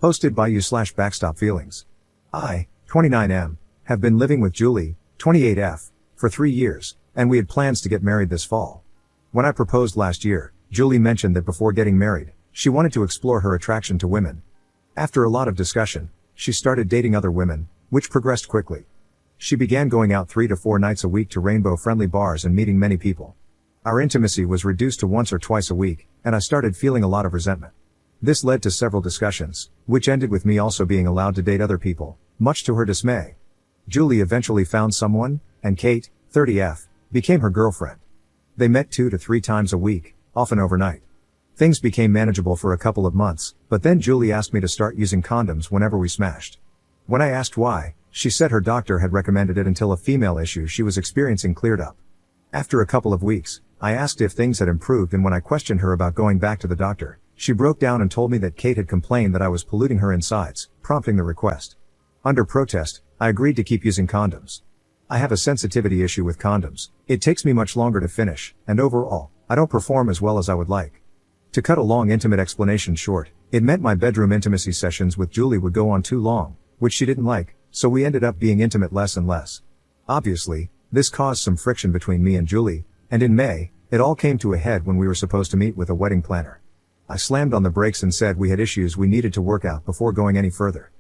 Hosted by you/backstop feelings. I, 29M, have been living with Julie, 28F, for 3 years, and we had plans to get married this fall. When I proposed last year, Julie mentioned that before getting married, she wanted to explore her attraction to women. After a lot of discussion, she started dating other women, which progressed quickly. She began going out 3 to 4 nights a week to rainbow-friendly bars and meeting many people. Our intimacy was reduced to once or twice a week, and I started feeling a lot of resentment. This led to several discussions, which ended with me also being allowed to date other people, much to her dismay. Julie eventually found someone, and Kate, 30F, became her girlfriend. They met 2 to 3 times a week, often overnight. Things became manageable for a couple of months, but then Julie asked me to start using condoms whenever we smashed. When I asked why, she said her doctor had recommended it until a female issue she was experiencing cleared up. After a couple of weeks, I asked if things had improved, and when I questioned her about going back to the doctor, she broke down and told me that Kate had complained that I was polluting her insides, prompting the request. Under protest, I agreed to keep using condoms. I have a sensitivity issue with condoms. It takes me much longer to finish, and overall, I don't perform as well as I would like. To cut a long intimate explanation short, it meant my bedroom intimacy sessions with Julie would go on too long, which she didn't like, so we ended up being intimate less and less. Obviously, this caused some friction between me and Julie, and in May, it all came to a head when we were supposed to meet with a wedding planner. I slammed on the brakes and said we had issues we needed to work out before going any further.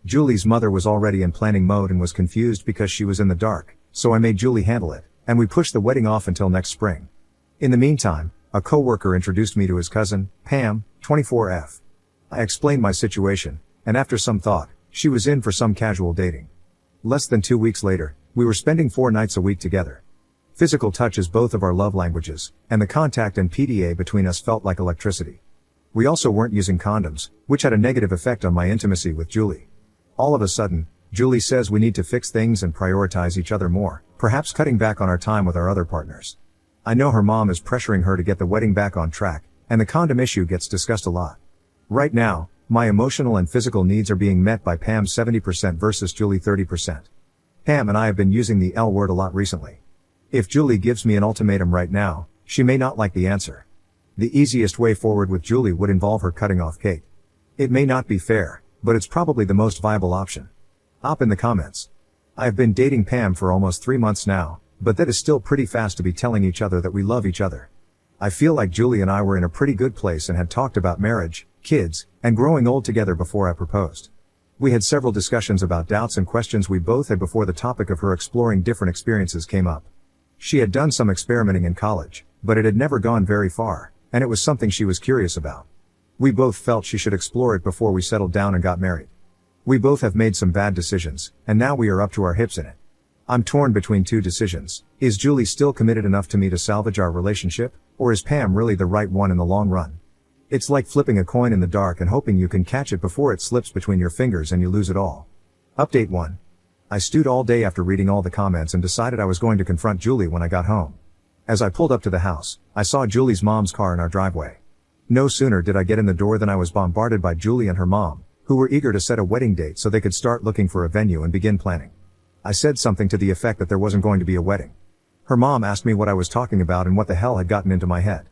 Julie's mother was already in planning mode and was confused because she was in the dark, so I made Julie handle it, and we pushed the wedding off until next spring. In the meantime, a coworker introduced me to his cousin, Pam, 24F. I explained my situation, and after some thought, she was in for some casual dating. Less than 2 weeks later, we were spending 4 nights a week together. Physical touch is both of our love languages, and the contact and PDA between us felt like electricity. We also weren't using condoms, which had a negative effect on my intimacy with Julie. All of a sudden, Julie says we need to fix things and prioritize each other more, perhaps cutting back on our time with our other partners. I know her mom is pressuring her to get the wedding back on track, and the condom issue gets discussed a lot. Right now, my emotional and physical needs are being met by Pam 70% versus Julie 30%. Pam and I have been using the L word a lot recently. If Julie gives me an ultimatum right now, she may not like the answer. The easiest way forward with Julie would involve her cutting off Kate. It may not be fair, but it's probably the most viable option. Op in the comments. I have been dating Pam for almost 3 months now, but that is still pretty fast to be telling each other that we love each other. I feel like Julie and I were in a pretty good place and had talked about marriage, kids, and growing old together before I proposed. We had several discussions about doubts and questions we both had before the topic of her exploring different experiences came up. She had done some experimenting in college, but it had never gone very far, and it was something she was curious about. We both felt she should explore it before we settled down and got married. We both have made some bad decisions, and now we are up to our hips in it. I'm torn between 2 decisions. Is Julie still committed enough to me to salvage our relationship, or is Pam really the right one in the long run? It's like flipping a coin in the dark and hoping you can catch it before it slips between your fingers and you lose it all. Update 1. I stewed all day after reading all the comments and decided I was going to confront Julie when I got home. As I pulled up to the house, I saw Julie's mom's car in our driveway. No sooner did I get in the door than I was bombarded by Julie and her mom, who were eager to set a wedding date so they could start looking for a venue and begin planning. I said something to the effect that there wasn't going to be a wedding. Her mom asked me what I was talking about and what the hell had gotten into my head.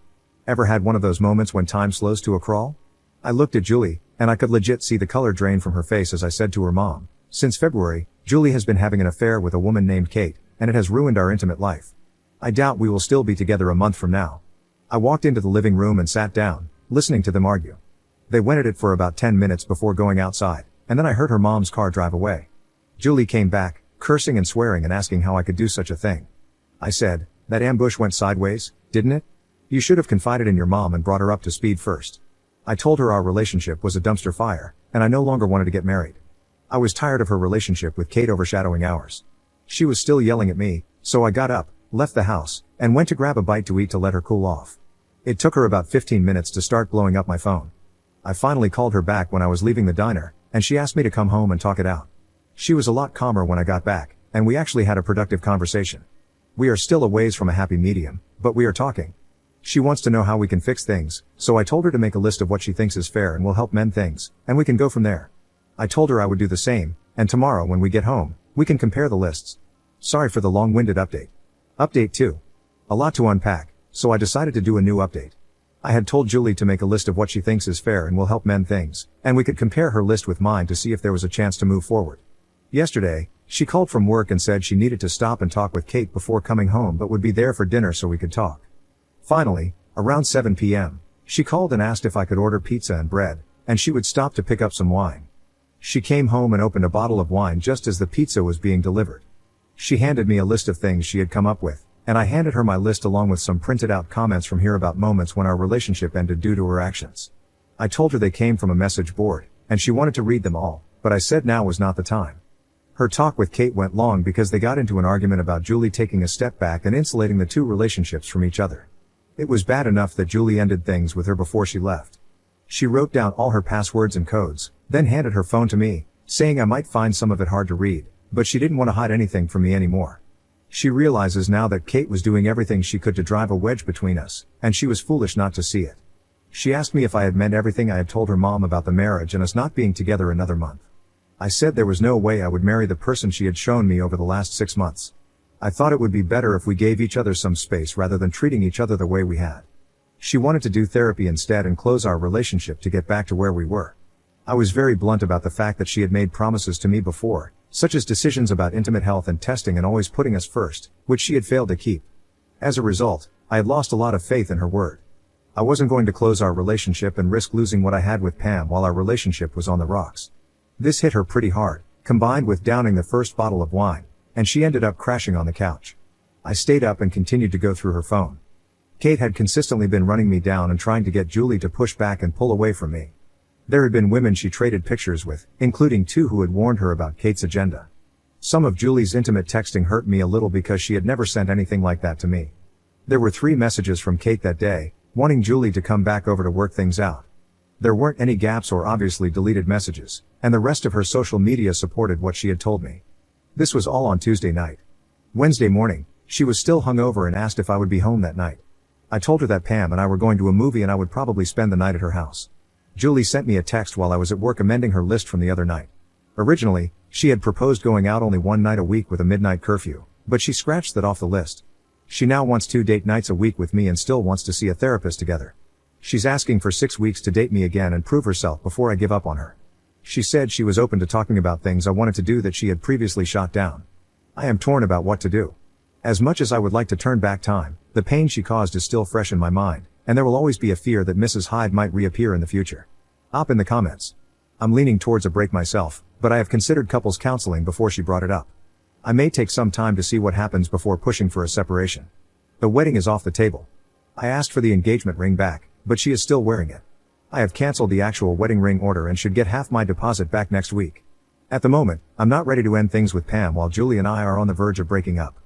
Ever had one of those moments when time slows to a crawl? I looked at Julie, and I could legit see the color drain from her face as I said to her mom, "Since February, Julie has been having an affair with a woman named Kate, and it has ruined our intimate life. I doubt we will still be together a month from now." I walked into the living room and sat down, listening to them argue. They went at it for about 10 minutes before going outside, and then I heard her mom's car drive away. Julie came back, cursing and swearing and asking how I could do such a thing. I said, "That ambush went sideways, didn't it? You should have confided in your mom and brought her up to speed first." I told her our relationship was a dumpster fire, and I no longer wanted to get married. I was tired of her relationship with Kate overshadowing ours. She was still yelling at me, so I got up, left the house, and went to grab a bite to eat to let her cool off. It took her about 15 minutes to start blowing up my phone. I finally called her back when I was leaving the diner, and she asked me to come home and talk it out. She was a lot calmer when I got back, and we actually had a productive conversation. We are still a ways from a happy medium, but we are talking. She wants to know how we can fix things, so I told her to make a list of what she thinks is fair and will help mend things, and we can go from there. I told her I would do the same, and tomorrow when we get home, we can compare the lists. Sorry for the long-winded update. Update 2. A lot to unpack, so I decided to do a new update. I had told Julie to make a list of what she thinks is fair and will help mend things, and we could compare her list with mine to see if there was a chance to move forward. Yesterday, she called from work and said she needed to stop and talk with Kate before coming home but would be there for dinner so we could talk. Finally, around 7 p.m., she called and asked if I could order pizza and bread, and she would stop to pick up some wine. She came home and opened a bottle of wine just as the pizza was being delivered. She handed me a list of things she had come up with, and I handed her my list along with some printed out comments from here about moments when our relationship ended due to her actions. I told her they came from a message board, and she wanted to read them all, but I said now was not the time. Her talk with Kate went long because they got into an argument about Julie taking a step back and insulating the two relationships from each other. It was bad enough that Julie ended things with her before she left. She wrote down all her passwords and codes, then handed her phone to me, saying I might find some of it hard to read, but she didn't want to hide anything from me anymore. She realizes now that Kate was doing everything she could to drive a wedge between us, and she was foolish not to see it. She asked me if I had meant everything I had told her mom about the marriage and us not being together another month. I said there was no way I would marry the person she had shown me over the last 6 months. I thought it would be better if we gave each other some space rather than treating each other the way we had. She wanted to do therapy instead and close our relationship to get back to where we were. I was very blunt about the fact that she had made promises to me before, such as decisions about intimate health and testing and always putting us first, which she had failed to keep. As a result, I had lost a lot of faith in her word. I wasn't going to close our relationship and risk losing what I had with Pam while our relationship was on the rocks. This hit her pretty hard, combined with downing the first bottle of wine, and she ended up crashing on the couch. I stayed up and continued to go through her phone. Kate had consistently been running me down and trying to get Julie to push back and pull away from me. There had been women she traded pictures with, including 2 who had warned her about Kate's agenda. Some of Julie's intimate texting hurt me a little because she had never sent anything like that to me. There were 3 messages from Kate that day, wanting Julie to come back over to work things out. There weren't any gaps or obviously deleted messages, and the rest of her social media supported what she had told me. This was all on Tuesday night. Wednesday morning, she was still hungover and asked if I would be home that night. I told her that Pam and I were going to a movie and I would probably spend the night at her house. Julie sent me a text while I was at work amending her list from the other night. Originally, she had proposed going out only one night a week with a midnight curfew, but she scratched that off the list. She now wants 2 date nights a week with me and still wants to see a therapist together. She's asking for 6 weeks to date me again and prove herself before I give up on her. She said she was open to talking about things I wanted to do that she had previously shot down. I am torn about what to do. As much as I would like to turn back time, the pain she caused is still fresh in my mind, and there will always be a fear that Mrs. Hyde might reappear in the future. Up in the comments. I'm leaning towards a break myself, but I have considered couples counseling before she brought it up. I may take some time to see what happens before pushing for a separation. The wedding is off the table. I asked for the engagement ring back, but she is still wearing it. I have canceled the actual wedding ring order and should get half my deposit back next week. At the moment, I'm not ready to end things with Pam while Julie and I are on the verge of breaking up.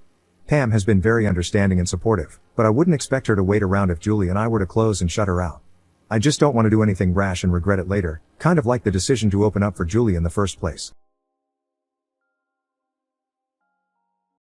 Pam has been very understanding and supportive, but I wouldn't expect her to wait around if Julie and I were to close and shut her out. I just don't want to do anything rash and regret it later, kind of like the decision to open up for Julie in the first place.